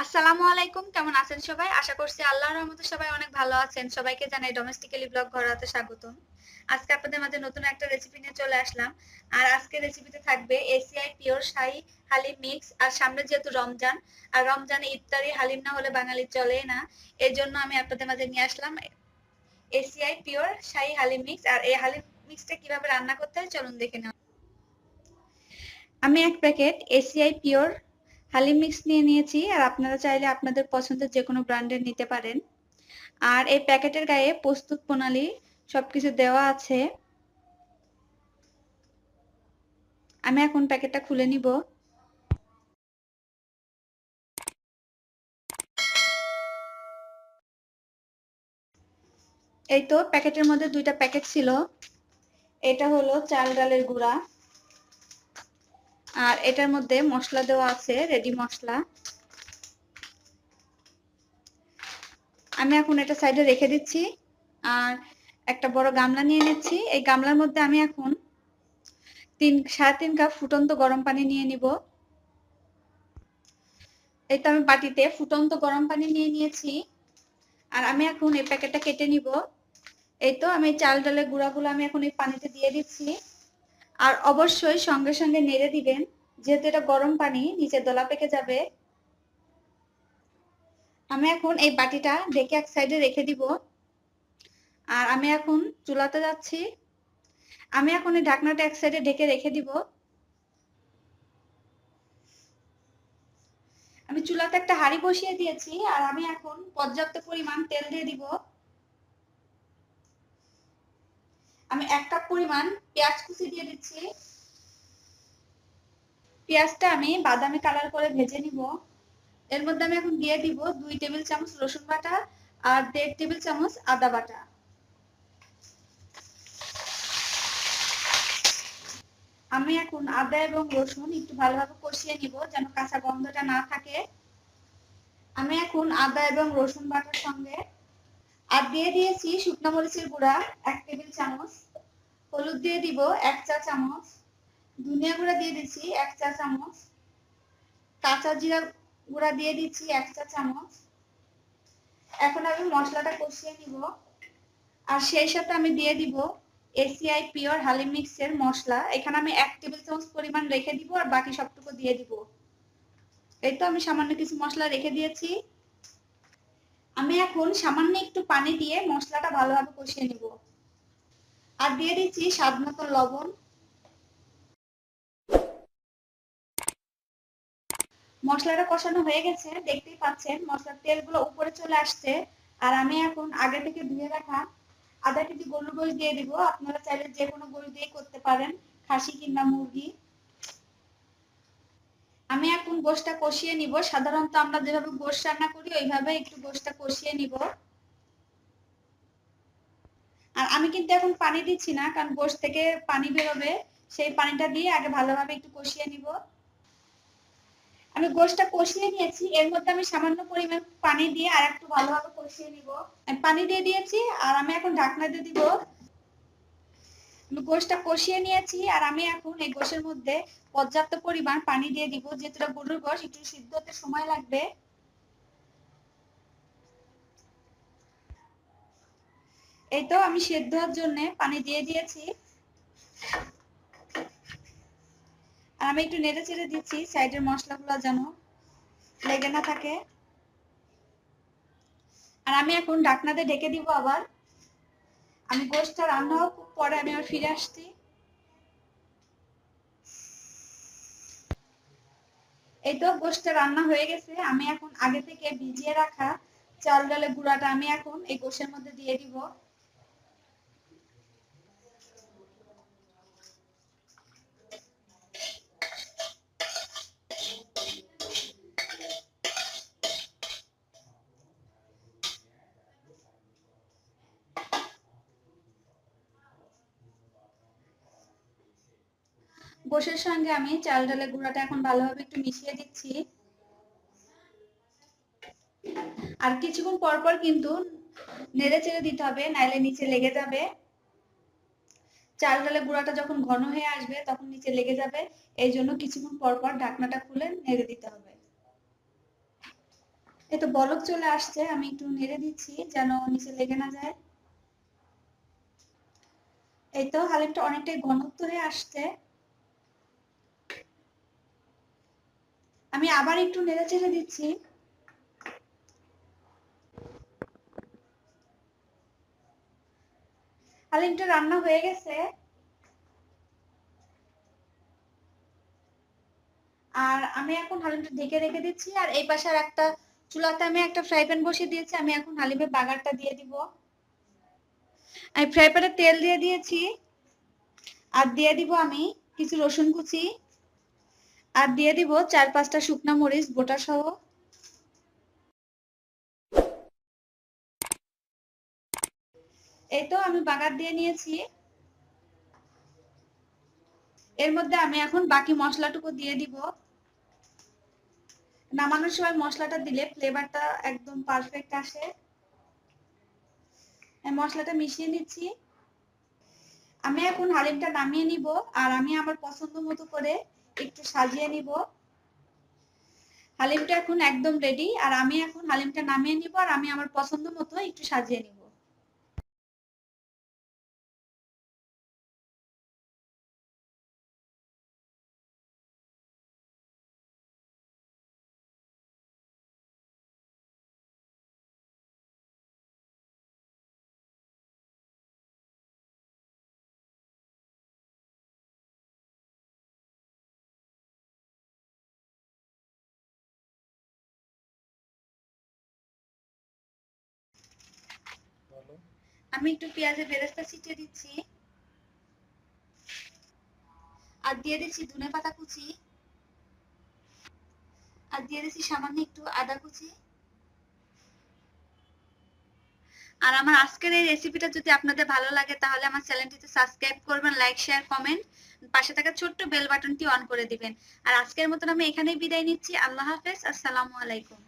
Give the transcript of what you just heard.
আসসালামু আলাইকুম। কেমন আছেন সবাই? আশা করছি আল্লাহর রহমতে সবাই অনেক ভালো আছেন। সবাইকে জানাই ডোমেস্টিক্যালি ব্লগ ঘরোয়াতে স্বাগতম। আজকে আপনাদের মাঝে নতুন একটা রেসিপি নিয়ে চলে আসলাম। আর আজকের রেসিপিতে থাকবে এসিআই পিওর শাহী হালিম মিক্স। আর সামনে যেহেতু রমজান, আর রমজানে ইফতারি হালিম না হলে বাঙালির চলেই না। এজন্য আমি আপনাদের মাঝে নিয়ে আসলাম এসিআই পিওর শাহী হালিম মিক্স। আর এই হালিম মিক্সটা কিভাবে রান্না করতে হয় চলুন দেখে নেওয়া। আমি এক packet ACI pure haleem mix নিয়ে নিয়েছি। আর আপনারা চাইলে আপনাদের পছন্দের যে কোনো ব্র্যান্ডের নিতে পারেন। আর এই প্যাকেটের গায়ে প্রস্তুত প্রণালী সবকিছু দেওয়া আছে। আমি এখন প্যাকেটটা খুলে নিব। এই তো প্যাকেটের মধ্যে দুইটা প্যাকেট ছিল। এটা হলো চাল ডালের গুঁড়া, আর এটার মধ্যে মশলা দেওয়া আছে, রেডি মশলা। আমি এখন এটা সাইডে রেখে দিচ্ছি। আর একটা বড় গামলা নিয়ে নিচ্ছি। এই গামলার মধ্যে আমি এখন 3.5 কাপ ফুটন্ত গরম পানি নিয়ে নিব। এই তো আমি বাটিতে ফুটন্ত গরম পানি নিয়ে নিয়েছি। আর আমি এখন এই প্যাকেটটা কেটে নিব। এই তো আমি চাল ডালের গুঁড়াগুলো আমি এখন এই পানিতে দিয়ে দিচ্ছি। আর অবশ্যই সঙ্গে সঙ্গে নেড়ে দিবেন, যেহেতু এটা গরম পানি, নিচে দলা পেকে যাবে। আমি এখন এই বাটিটা ঢেকে এক সাইডে রেখে দিব। আর আমি এখন চুলাতে যাচ্ছি। আমি এখন এই ঢাকনাটা এক সাইডে ঢেকে রেখে দিব। আমি চুলাতে একটা হাঁড়ি বসিয়ে দিয়েছি। আর আমি এখন পর্যাপ্ত পরিমাণ তেল দিয়ে দিব। আমি 1 কাপ পরিমাণ পেঁয়াজ কুচি দিয়ে দিচ্ছি। পেঁয়াজটা আমি বাদামি কালার করে ভেজে নিব। এর মধ্যে আমি এখন দিয়ে দিব 2 টেবিল চামচ রসুন বাটা আর 1.5 টেবিল চামচ আদা বাটা। আমি এখন আদা এবং রসুন একটু ভালোভাবে কষিয়ে নিব, যেন কাঁচা গন্ধটা না থাকে। আমি এখন আদা এবং রসুন বাটার সঙ্গে আর দিয়ে দিয়েছি শুকনো মরিচের গুঁড়া 1 টেবিল চামচ, হলুদ দিয়ে দিব 1 চা চামচ, ধনিয়া গুঁড়া দিয়ে দিচ্ছি 1 চা চামচ, কাঁচা জিরা গুঁড়া দিয়ে দিচ্ছি 1 চা চামচ। এখন আমি মশলাটা কষিয়ে নিব। আর সেই সাথে আমি দিয়ে দিব এসিআই পিওর হালিম মিক্সের মশলা। এখানে আমি 1 টেবিল চামচ পরিমাণ রেখে দিব আর বাকি সবটুকু দিয়ে দিব। এই তো আমি সামান্য কিছু মশলা রেখে দিয়েছি। আমি এখন সামান্য একটু পানি দিয়ে মশলাটা ভালোভাবে কষিয়ে নিব। আর দিয়ে দিচ্ছি স্বাদ মতো লবণ। মশলাটা কষানো হয়ে গেছে, দেখতেই পাচ্ছেন মশলার তেলগুলো উপরে চলে আসছে। আর আমি এখন আগে থেকে ধুয়ে রাখা আধা কেজি গরুর গোশত দিয়ে দিব। আপনারা চাইলে যে কোনো গরু দিয়ে করতে পারেন, খাসি কিংবা মুরগি। আমি এখন গোশতটা কষিয়ে নিব। সাধারণত আমরা যেভাবে গোশত রান্না করি ওইভাবে একটু গোশতটা কষিয়ে নিব। আর আমি কিন্তু এখন পানি দিচ্ছি না, কারণ গোশত থেকে পানি বেরোবে। সেই পানিটা দিয়ে আগে ভালোভাবে একটু কষিয়ে নিব। আমি গোশতটা কষিয়ে নিয়েছি। এর মধ্যে আমি সামান্য পরিমাণ পানি দিয়ে আর একটু ভালোভাবে কষিয়ে নিব। আমি পানি দিয়ে দিয়েছি আর আমি এখন ঢাকনা দিয়ে দিব। আমি গোশতটা কষিয়ে নিয়েছি আর আমি এখন এই গোশের মধ্যে পর্যাপ্ত পরিমাণ পানি দিয়ে দিব, যেহেতু গরুর গোশ একটু সিদ্ধ হতে সময় লাগবে। এই তো আমি সেদ্ধ হওয়ার জন্য পানি দিয়ে দিয়েছি। আর আমি একটু নেড়ে চেড়ে দিচ্ছি, সাইডের মশলাগুলো যেন লেগে না থাকে। আর আমি এখন ঢাকনা দিয়ে ঢেকে দিব আবার। আমি গোশতটা রান্না হওয়ার পরে আমি আবার ফিরে আসছি। এই তো গোশতটা রান্না হয়ে গেছে। আমি এখন আগে থেকে ভিজিয়ে রাখা চাল ডালের গুঁড়াটা আমি এখন এই গোশের মধ্যে দিয়ে দিব। গোশের সঙ্গে আমি চাল ডালের গুঁড়াটা এখন ভালোভাবে একটু মিশিয়ে দিচ্ছি। আর কিছুক্ষণ পর পর কিন্তু নেড়ে চেড়ে দিতে হবে, নাইলে নিচে লেগে যাবে। চাল ডালের গুঁড়াটা যখন ঘন হয়ে আসবে তখন নিচে লেগে যাবে। এই জন্য কিছুক্ষণ পর পর ঢাকনাটা খুলে নেড়ে দিতে হবে। এই তো বলক চলে আসছে, আমি একটু নেড়ে দিচ্ছি যেন নিচে লেগে না যায়। এই তো হালিমটা অনেকটাই ঘনত্ব হয়ে আসছে। আমি আবার একটু নেড়ে চেড়ে দিচ্ছি। হালিমটা রান্না হয়ে গেছে। আর আমি এখন হালিমটা ঢেকে রেখে দিচ্ছি। আর এই পাশে আর একটা চুলাতে আমি একটা ফ্রাই প্যান বসিয়ে দিয়েছি। আমি এখন হালিমের বাগারটা দিয়ে দিব। আমি ফ্রাই প্যানে তেল দিয়ে দিয়েছি। আর দিয়ে দিব আমি কিছু রসুন কুচি। আর দিয়ে দিব 4-5টা শুকনা মরিচ গোটা সহ। এই তো আমি বাগার দিয়ে নিয়েছি। এর মধ্যে আমি এখন বাকি মশলাটুকু দিয়ে দিব। নামানোর সময় মশলাটা দিলে ফ্লেভারটা একদম পারফেক্ট আসে। মশলাটা মিশিয়ে নিচ্ছি। আমি এখন হালিমটা নামিয়ে নিব। আর আমি আমার পছন্দ মতো করে একটু সাজিয়ে নিব। হালিমটা এখন একদম রেডি। আর আমি এখন হালিমটা নামিয়ে নিব আর আমি আমার পছন্দ মতো একটু সাজিয়ে নিব। আমি একটু পেঁয়াজের বেরেস্তা ছিটিয়ে দিচ্ছি। আর দিয়ে দিচ্ছি ধনেপাতা কুচি। আর দিয়ে দিচ্ছি সামান্য একটু আদা কুচি। আর আমার আজকের এই রেসিপিটা যদি আপনাদের ভালো লাগে তাহলে আমার চ্যানেলটিতে সাবস্ক্রাইব করবেন, লাইক শেয়ার কমেন্ট, পাশে থাকা ছোট্ট বেল বাটনটি অন করে দিবেন। আর আজকের মতন আমি এখানেই বিদায় নিচ্ছি। আল্লাহ হাফেজ, আসসালামু আলাইকুম।